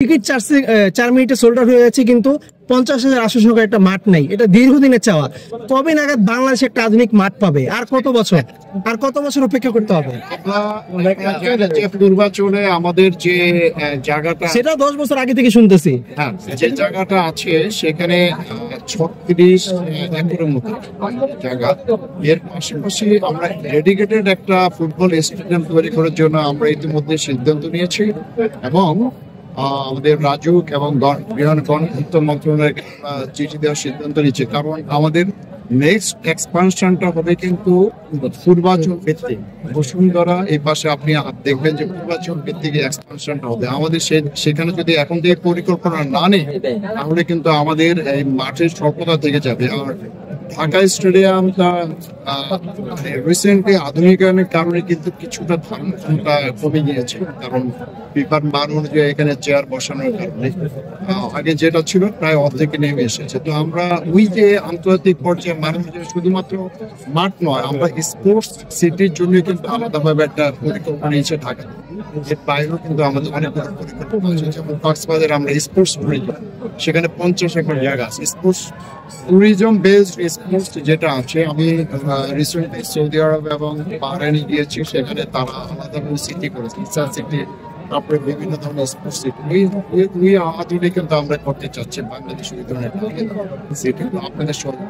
Ticket 4 মিনিটে sold out হয়ে যাচ্ছে, কিন্তু 50,000 আসন সংখ্যার একটা মাঠ নাই। এটা দীর্ঘদিনের চাওয়া। কবে নাগাদ বাংলাদেশ একটা আধুনিক মাঠ পাবে? আর কত বছর অপেক্ষা করতে হবে? নির্বাচনে আমাদের যে জায়গাটা, সেটা 10 বছর আগে থেকে শুনতেছি। হ্যাঁ, যে জায়গাটা আছে সেখানে 36 একরের মতো জায়গা। এর পাশাপাশি আমরা ডেডিকেটেড একটা ফুটবল স্টেডিয়াম তৈরি করার জন্য আমরা ইতিমধ্যে সিদ্ধান্ত নিয়েছি এবং আমাদের রাজুক এবং গণপূর্ত মন্ত্রণালয়কে চিঠি দেওয়ার সিদ্ধান্ত নিচ্ছে। কারণ আমাদের নেক্সট এক্সপানশনটা হবে কিন্তু পূর্বাচল ভিত্তিক। বসুন্ধরা এই পাশে আপনি দেখবেন যে পূর্বাচল ভিত্তিক এক্সপানশনটা হবে আমাদের। সেখানে যদি এখন থেকে পরিকল্পনা না নেই তাহলে কিন্তু আমাদের এই মাঠের স্বল্পতা থেকে যাবে। আর ঢাকা স্টেডিয়ামটা রিসেন্টলি আধুনিকায়নের কারণে কিন্তু কিছুটা ধারণটা কমে গিয়েছে, কারণ ফিফার মান অনুযায়ী এখানে চেয়ার বসানোর কারণে আগে যেটা ছিল প্রায় অর্ধেকে নেমে এসেছে। তো আমরা ওই যে আন্তর্জাতিক পর্যায়ে মান অনুযায়ী শুধুমাত্র মাঠ নয়, আমরা স্পোর্টস সিটির জন্য কিন্তু আলাদাভাবে একটা পরিকল্পনা নিয়েছে ঢাকা। এর বাইরেও কিন্তু আমাদের অনেক পরিকল্পনা আছে, যেমন কক্সবাজারে আমরা স্পোর্টস ট্যুরিজম, সেখানে 50 একর জায়গা আছে স্পোর্টস ট্যুরিজম বেসড স্পোর্টস যেটা আছে। আমি রিসেন্টলি সৌদি আরব এবং বাহরাইনে গিয়েছি, সেখানে তারা আলাদাভাবে সিটি করেছে, সিটি, তারপরে বিভিন্ন ধরনের স্পোর্টস সিটি। ওই আধুনিক কিন্তু আমরা করতে চাচ্ছি বাংলাদেশ ওই ধরনের সিটি আপনাদের সঙ্গে।